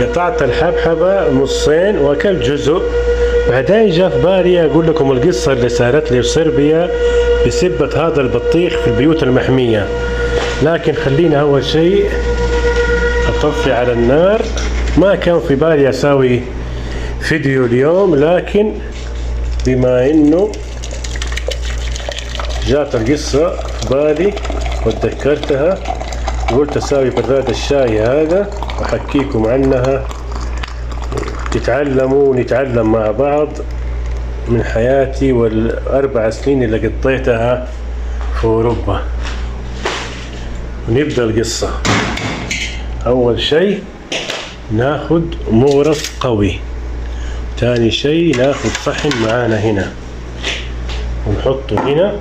قطعت الحبحبة نصين واكلت جزء. بعدين جاء في بالي اقول لكم القصة اللي صارت لي في صربيا بسبة هذا البطيخ في البيوت المحمية. لكن خلينا اول شيء اطفي على النار. ما كان في بالي اسوي فيديو اليوم، لكن بما انه جات القصة في بالي وتذكرتها قلت اسوي براد الشاي هذا واحكيكم عنها، تتعلموا ونتعلم مع بعض من حياتي والاربع سنين اللي قضيتها في اوروبا. ونبدأ القصة. اول شيء ناخد مغرف قوي، تاني شيء ناخد صحن معانا هنا ونحطه هنا،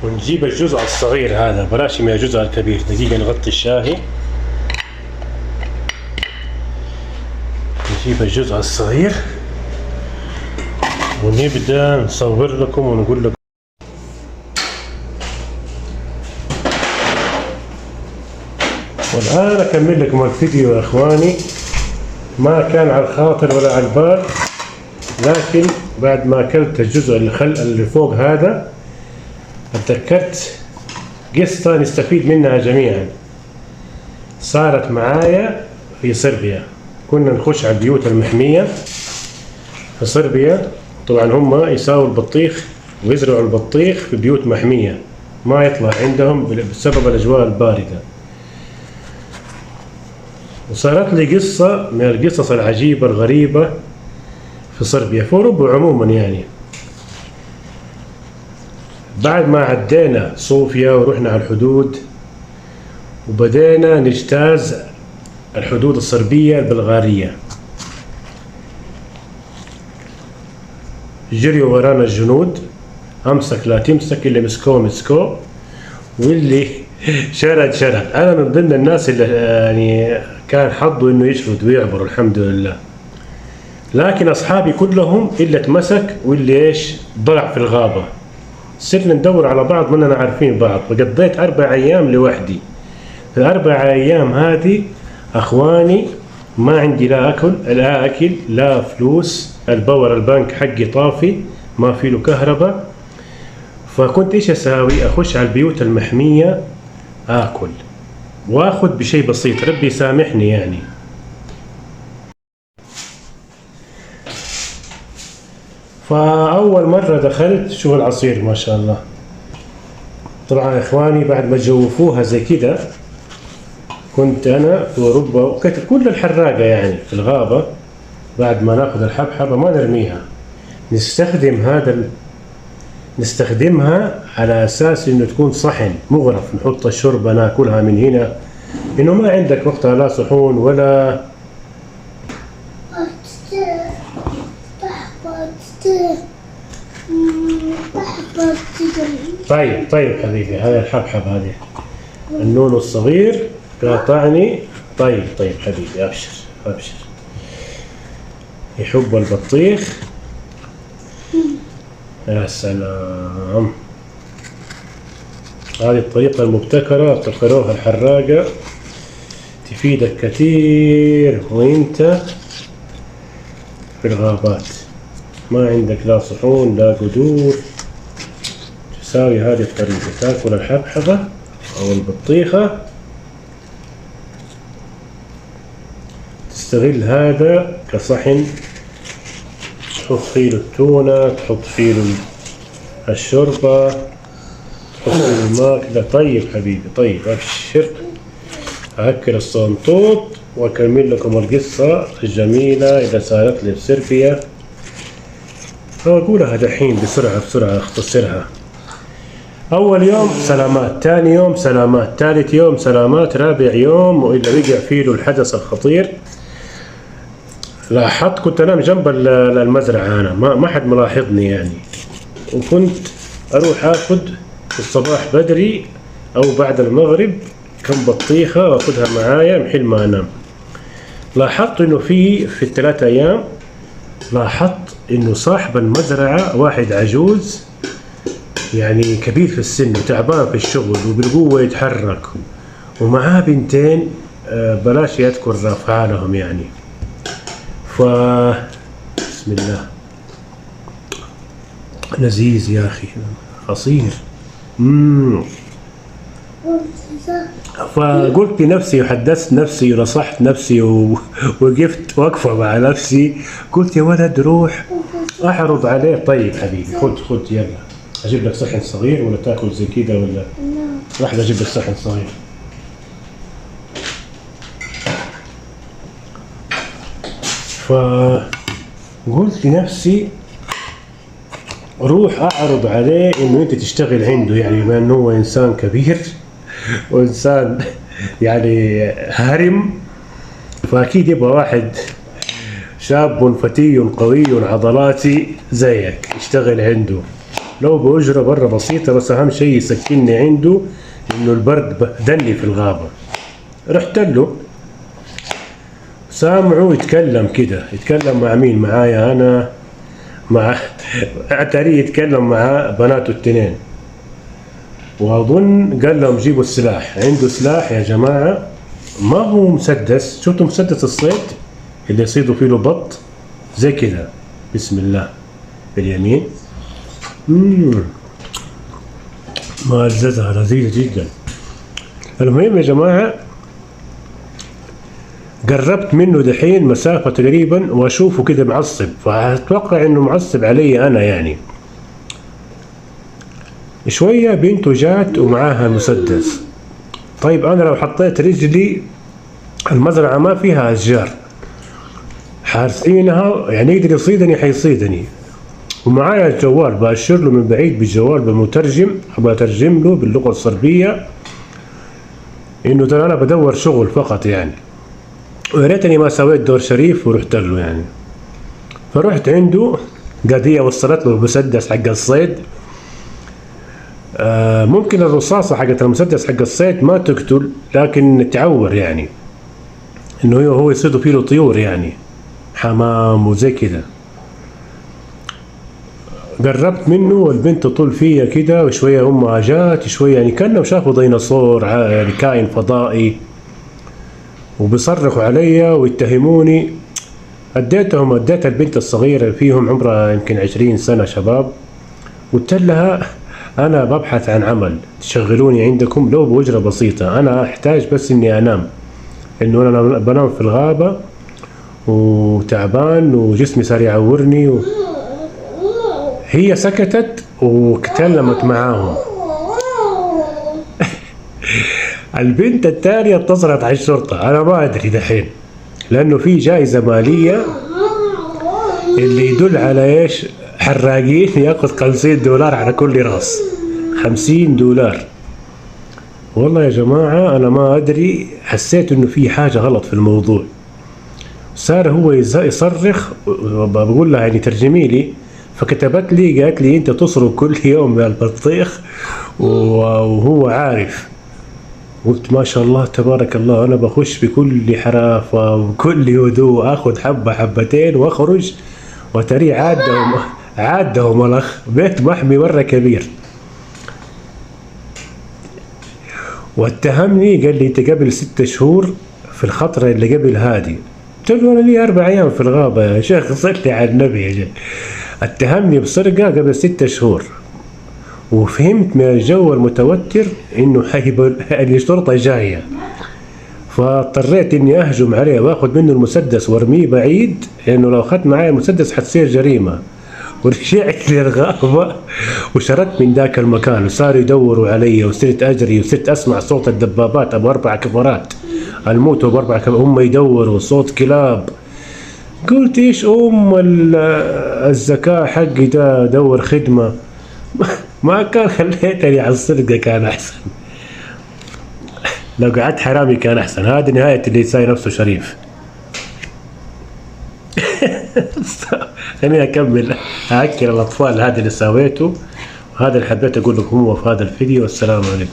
ونجيب الجزء الصغير هذا بلاش من الجزء الكبير. دقيقة نغطي الشاهي، نجيب الجزء الصغير ونبدأ نصور لكم ونقول لكم. والآن أكمل لكم الفيديو يا إخواني. ما كان على الخاطر ولا على البال، لكن بعد ما أكلت الجزء اللي فوق هذا اتذكرت قصة نستفيد منها جميعا صارت معايا في صربيا. كنا نخش على البيوت المحمية في صربيا. طبعا هم يساووا البطيخ ويزرعوا البطيخ في بيوت محمية، ما يطلع عندهم بسبب الأجواء الباردة. وصارت لي قصة من القصص العجيبة الغريبة في صربيا، في أوروبا عموما يعني. بعد ما عدينا صوفيا ورحنا على الحدود وبدينا نجتاز الحدود الصربية البلغارية، جريوا ورانا الجنود، امسك لا تمسك، اللي مسكوه مسكوه واللي شرد شرد. انا من ضمن الناس اللي يعني كان حظه انه يشرد ويعبر الحمد لله، لكن اصحابي كلهم اللي اتمسك واللي ايش ضاع في الغابة. صرنا ندور على بعض مننا عارفين بعض. وقضيت 4 أيام لوحدي. في ال4 أيام هذه اخواني ما عندي لا اكل لا فلوس، الباور البنك حقي طافي ما في له كهرباء. فكنت ايش اساوي؟ اخش على البيوت المحمية اكل واخذ بشيء بسيط، ربي يسامحني يعني. فاول مرة دخلت شوف العصير ما شاء الله. طبعا يا اخواني بعد ما جوفوها زي كده، كنت انا في اوروبا وكانت كل الحراقة يعني في الغابة. بعد ما ناخذ الحبحبة ما نرميها، نستخدمها على اساس انه تكون صحن مغرف، نحط الشوربة ناكلها من هنا، انه ما عندك وقتها لا صحون ولا. طيب حبيبي، هذا الحبحب هذه النونو الصغير قاطعني. طيب حبيبي ابشر يحب البطيخ. يا سلام، هذه الطريقة المبتكرة ابتكروها الحراقة، تفيدك كثير وانت في الغابات ما عندك لا صحون لا قدور. تساوي هذه الطريقة، تاكل الحبحبة او البطيخة، تستغل هذا كصحن، تحط فيه التونة، تحط فيه الشوربة، تحط فيه الماكلة. طيب حبيبي طيب ابشر، أكل الصنطوط وأكمل لكم القصة الجميلة إذا صارت لي في صربيا. أقولها دحين بسرعة أختصرها. أول يوم سلامات، ثاني يوم سلامات، ثالث يوم سلامات، رابع يوم وإلا وقع فيه الحدث الخطير. لاحظت كنت أنام جنب المزرعة، أنا ما حد ملاحظني يعني، وكنت أروح أخذ الصباح بدري أو بعد المغرب كم بطيخة وأخذها معايا محل ما أنام. لاحظت إنه في ال3 أيام لاحظت إنه صاحب المزرعة واحد عجوز يعني كبير في السن وتعبان في الشغل وبالقوة يتحرك، ومعاه بنتين بلاش يذكر أفعالهم يعني. ف بسم الله، لذيذ يا اخي، عصير. فقلت لنفسي وحدثت نفسي ونصحت نفسي ووقفت وقفه مع نفسي، قلت يا ولد روح اعرض عليه. طيب حبيبي، خد يلا، اجيب لك صحن صغير ولا تاكل زي كده ولا؟ واحد اجيب لك صحن صغير. فقلت لنفسي روح اعرض عليه انه انت تشتغل عنده، يعني بما انه هو انسان كبير وانسان يعني هرم، فاكيد يبغى واحد شاب فتي قوي عضلاتي زيك يشتغل عنده، لو بأجرة برا بسيطة، بس أهم شيء يسكنني عنده لأنه البرد بهدلني في الغابة. رحت له سامعه يتكلم كده، يتكلم مع مين؟ معايا أنا، مع أتاري يتكلم مع بناته التنين، وأظن قال لهم جيبوا السلاح. عنده سلاح يا جماعة، ما هو مسدس، شفتوا مسدس الصيد اللي يصيدوا فيه بط زي كده. بسم الله، باليمين. ما لذتها لذيذة جدا. المهم يا جماعة، قربت منه دحين مسافة تقريبا واشوفه كده معصب، فاتوقع انه معصب علي انا يعني. شوية بنته جات ومعاها مسدس. طيب انا لو حطيت رجلي، المزرعة ما فيها اشجار، حارسينها يعني يقدر يصيدني حيصيدني، ومعايا الجوال بأشر له من بعيد بالجوال بالمترجم، بترجم له باللغة الصربية انه ترى انا بدور شغل فقط يعني. ويا ريتني ما سويت دور شريف ورحت له يعني. فرحت عنده، قد هي وصلت له المسدس حق الصيد. ممكن الرصاصة حقت المسدس حق الصيد ما تقتل، لكن تعور يعني، انه هو يصيدوا فيه طيور يعني، حمام وزي كده. قربت منه والبنت تطول فيا كده، وشوية امها جات شوية، يعني كانوا شافوا ديناصور يعني كائن فضائي، وبيصرخوا علي ويتهموني. اديت البنت الصغيرة فيهم عمرها يمكن 20 سنة شباب، قلت لها انا ببحث عن عمل تشغلوني عندكم لو بأجرة بسيطة، انا احتاج بس اني انام، انه انا بنام في الغابة وتعبان وجسمي صار يعورني هي سكتت وتكلمت معاهم. البنت الثانية اتصلت على الشرطة، انا ما ادري دحين، لانه في جائزة مالية اللي يدل على ايش، حراقين ياخذ $50 على كل راس، $50. والله يا جماعة انا ما ادري، حسيت انه في حاجة غلط في الموضوع. صار هو يصرخ، بقول لها يعني ترجمي لي، فكتبت لي قالت لي انت تصرخ كل يوم من البطيخ وهو عارف. قلت ما شاء الله تبارك الله، انا بخش بكل حرافة وبكل هدوء، اخذ حبة حبتين واخرج، وتري عادهم الاخ بيت محمي مرة كبير. واتهمني قال لي انت قبل 6 شهور في الخطرة اللي قبل هادي. قلت له انا لي 4 ايام في الغابة يا شيخ، صلي على النبي يا شيخ. اتهمني بسرقة قبل 6 شهور، وفهمت من الجو المتوتر انه الشرطة جاية، فاضطريت اني اهجم عليه واخذ منه المسدس وارميه بعيد، لانه لو اخذت معي المسدس حتصير جريمة. ورجعت للغابة وشردت من ذاك المكان، وصاروا يدوروا علي، وصرت اجري، وصرت اسمع صوت الدبابات ابو 4 كفرات، الموت ابو 4 كفرات، هم يدوروا، صوت كلاب. قلت ايش الذكاء حقي ده، دور خدمة. ما كان خليتني على السرقة كان احسن، لو قعدت حرامي كان احسن. هذه نهاية اللي يساوي نفسه شريف. خليني اكمل اذكر الاطفال هذا اللي سويته، وهذا اللي حبيت اقول لكم هو في هذا الفيديو. والسلام عليكم.